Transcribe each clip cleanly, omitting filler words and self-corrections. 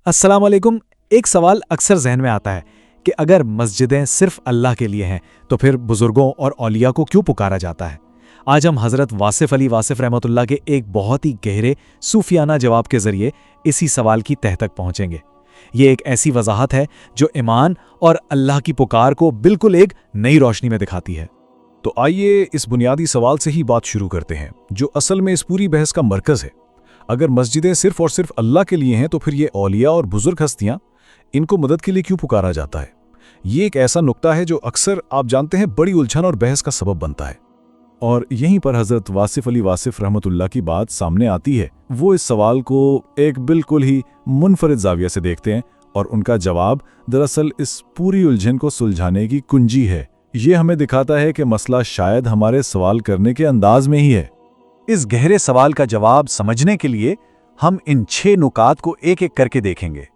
अस्सलाम वालेकुम। एक सवाल अक्सर जहन में आता है कि अगर मस्जिदें सिर्फ अल्लाह के लिए हैं तो फिर बुजुर्गों और औलिया को क्यों पुकारा जाता है। आज हम हज़रत वासिफ अली वासिफ रहमतुल्लाह के एक बहुत ही गहरे सूफियाना जवाब के ज़रिए इसी सवाल की तह तक पहुँचेंगे। ये एक ऐसी वजाहत है जो ईमान और अल्लाह की पुकार को बिल्कुल एक नई रोशनी में दिखाती है। तो आइए इस बुनियादी सवाल से ही बात शुरू करते हैं, जो असल में इस पूरी बहस का मरकज़ है। अगर मस्जिदें सिर्फ और सिर्फ अल्लाह के लिए हैं तो फिर ये औलिया और बुजुर्ग हस्तियां, इनको मदद के लिए क्यों पुकारा जाता है। ये एक ऐसा नुक्ता है जो अक्सर आप जानते हैं बड़ी उलझन और बहस का सबब बनता है। और यहीं पर हज़रत वासिफ अली वासिफ रहमतुल्लाह की बात सामने आती है। वो इस सवाल को एक बिल्कुल ही मुनफरिद जाविया से देखते हैं और उनका जवाब दरअसल इस पूरी उलझन को सुलझाने की कुंजी है। ये हमें दिखाता है कि मसला शायद हमारे सवाल करने के अंदाज में ही है। इस गहरे सवाल का जवाब समझने के लिए हम इन 6 नुकात को एक एक करके देखेंगे।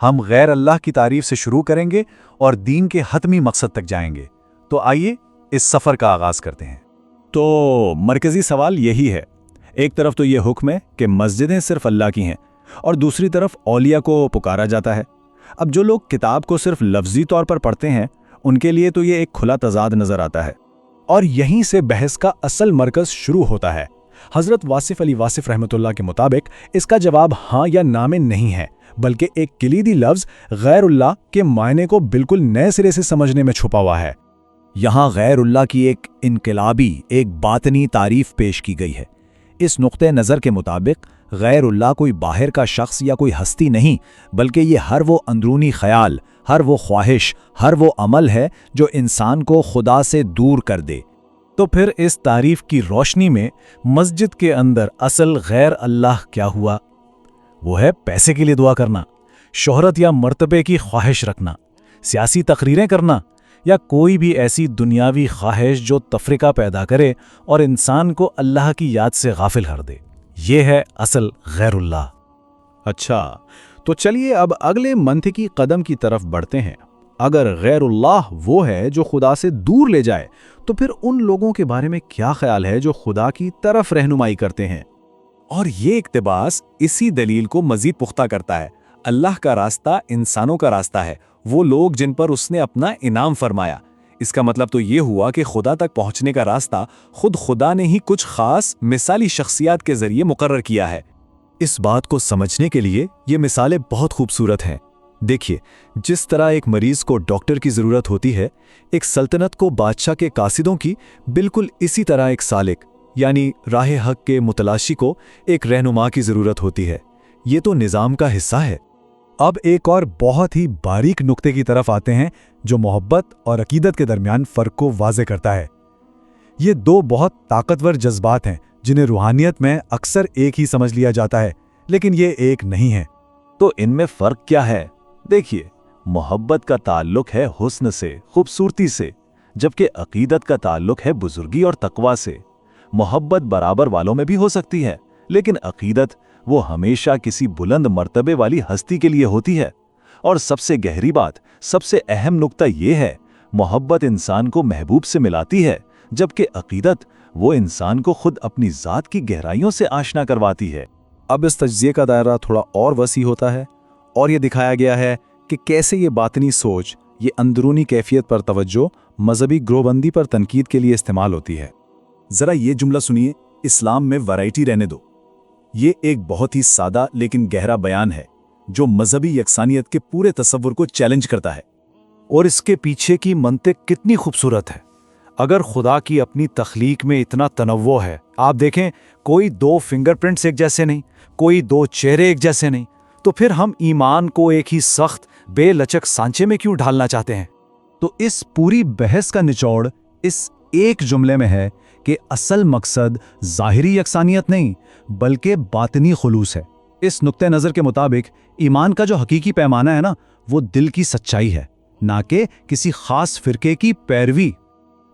हम गैर अल्लाह की तारीफ से शुरू करेंगे और दीन के हतमी मकसद तक जाएंगे। तो आइए इस सफ़र का आगाज करते हैं। तो मरकज़ी सवाल यही है। एक तरफ तो ये हुक्म है कि मस्जिदें सिर्फ अल्लाह की हैं और दूसरी तरफ औलिया को पुकारा जाता है। अब जो लोग किताब को सिर्फ लफ्जी तौर पर पढ़ते हैं उनके लिए तो ये एक खुला तजाद नज़र आता है। और यहीं से बहस का असल मरकज़ शुरू होता है। हज़रत वासिफ अली वासिफ रहमतुल्लाह के मुताबिक इसका जवाब हाँ या ना में नहीं है, बल्कि एक कलीदी लफ्ज़ गैरुल्लाह के मायने को बिल्कुल नए सिरे से समझने में छुपा हुआ है। यहाँ गैरुल्लाह की एक इनकलाबी, एक बातनी तारीफ पेश की गई है। इस नुक्ते नज़र के मुताबिक गैरुल्लाह कोई बाहर का शख्स या कोई हस्ती नहीं, बल्कि ये हर वो अंदरूनी ख्याल, हर वो ख्वाहिश, हर वो अमल है जो इंसान को खुदा से दूर कर दे। तो फिर इस तारीफ की रोशनी में मस्जिद के अंदर असल गैर अल्लाह क्या हुआ? वो है पैसे के लिए दुआ करना, शोहरत या मर्तबे की ख्वाहिश रखना, सियासी तकरीरें करना, या कोई भी ऐसी दुनियावी ख्वाहिश जो तफरीका पैदा करे और इंसान को अल्लाह की याद से गाफिल कर दे। ये है असल गैरुल्लाह। अच्छा, तो चलिए अब अगले मंथिकी कदम की तरफ बढ़ते हैं। अगर गैरुल्लाह वो है जो खुदा से दूर ले जाए, तो फिर उन लोगों के बारे में क्या ख्याल है जो खुदा की तरफ रहनुमाई करते हैं? और ये इक्तिबास इसी दलील को मजीद पुख्ता करता है। अल्लाह का रास्ता इंसानों का रास्ता है, वो लोग जिन पर उसने अपना इनाम फरमाया। इसका मतलब तो ये हुआ कि खुदा तक पहुंचने का रास्ता खुद खुदा ने ही कुछ खास मिसाली शख्सियात के जरिए मुकर्रर किया है। इस बात को समझने के लिए ये मिसालें बहुत खूबसूरत हैं। देखिए, जिस तरह एक मरीज को डॉक्टर की ज़रूरत होती है, एक सल्तनत को बादशाह के कासिदों की, बिल्कुल इसी तरह एक सालिक यानी राह हक के मुतलाशी को एक रहनुमा की ज़रूरत होती है। ये तो निज़ाम का हिस्सा है। अब एक और बहुत ही बारीक नुक्ते की तरफ आते हैं जो मोहब्बत और अकीदत के दरमियान फ़र्क को वाज़े करता है। ये 2 बहुत ताकतवर जज्बात हैं जिन्हें रूहानियत में अक्सर एक ही समझ लिया जाता है, लेकिन ये एक नहीं है। तो इनमें फ़र्क क्या है? देखिए, मोहब्बत का ताल्लुक है हुस्न से, खूबसूरती से, जबकि अकीदत का ताल्लुक है बुजुर्गी और तकवा से। मोहब्बत बराबर वालों में भी हो सकती है, लेकिन अकीदत वो हमेशा किसी बुलंद मर्तबे वाली हस्ती के लिए होती है। और सबसे गहरी बात, सबसे अहम नुक्ता ये है, मोहब्बत इंसान को महबूब से मिलाती है, जबकि अकीदत वो इंसान को खुद अपनी ज़ात की गहराइयों से आशना करवाती है। अब इस तज्ज़िये का दायरा थोड़ा और वसी होता है और ये दिखाया गया है कि कैसे ये बातनी सोच, ये अंदरूनी कैफियत पर तवज्जो मजहबी ग्रोबंदी पर तनकीद के लिए इस्तेमाल होती है। ज़रा ये जुमला सुनिए, इस्लाम में वैरायटी रहने दो। ये एक बहुत ही सादा लेकिन गहरा बयान है जो मजहबी यकसानियत के पूरे तसव्वुर को चैलेंज करता है। और इसके पीछे की मंतिक कितनी खूबसूरत है। अगर खुदा की अपनी तख्लीक में इतना तनव्वो है, आप देखें, कोई 2 फिंगरप्रिंट्स एक जैसे नहीं, कोई 2 चेहरे एक जैसे नहीं, तो फिर हम ईमान को एक ही सख्त बेलचक सांचे में क्यों ढालना चाहते हैं? तो इस पूरी बहस का निचोड़ इस एक जुमले में है कि असल मकसद ज़ाहिरी यकसानियत नहीं, बल्कि बातनी खुलूस है। इस नुक्ते नज़र के मुताबिक ईमान का जो हकीकी पैमाना है ना, वो दिल की सच्चाई है, ना कि किसी खास फिरके की पैरवी।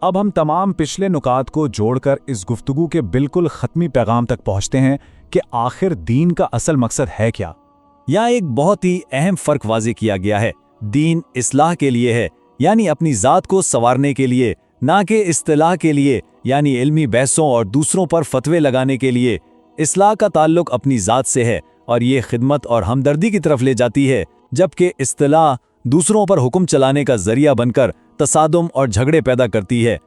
अब हम तमाम पिछले नुकात को जोड़कर इस गुफ्तगू के बिल्कुल ख़त्मी पैगाम तक पहुँचते हैं कि आखिर दीन का असल मकसद है क्या। यहाँ एक बहुत ही अहम फ़र्क वाज़े किया गया है। दीन इस्लाह के लिए है, यानी अपनी ज़ात को संवारने के लिए, ना कि इस्तिलाह के लिए, यानी इल्मी बहसों और दूसरों पर फतवे लगाने के लिए। इस्लाह का ताल्लुक अपनी ज़ात से है اور یہ خدمت اور ہمدردی کی طرف لے جاتی ہے، جبکہ اصطلاح دوسروں پر حکم چلانے کا ذریعہ بن کر تصادم اور جھگڑے پیدا کرتی ہے۔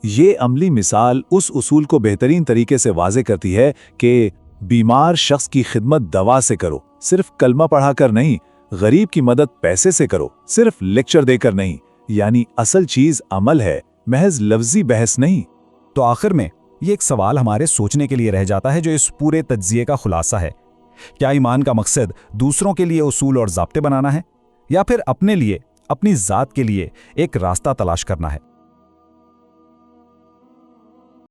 یہ عملی مثال اس اصول کو بہترین طریقے سے واضح کرتی ہے کہ بیمار شخص کی خدمت دوا سے کرو، صرف کلمہ پڑھا کر نہیں، غریب کی مدد پیسے سے کرو، صرف لیکچر دے کر نہیں، یعنی اصل چیز عمل ہے، محض لفظی بحث نہیں۔ تو آخر میں یہ ایک سوال ہمارے سوچنے کے لیے رہ جاتا ہے جو اس پورے تجزیے کا خلاصہ ہے۔ کیا ایمان کا مقصد دوسروں کے لیے اصول اور ضابطے بنانا ہے، یا پھر اپنے لیے، اپنی ذات کے لیے ایک راستہ تلاش کرنا ہے؟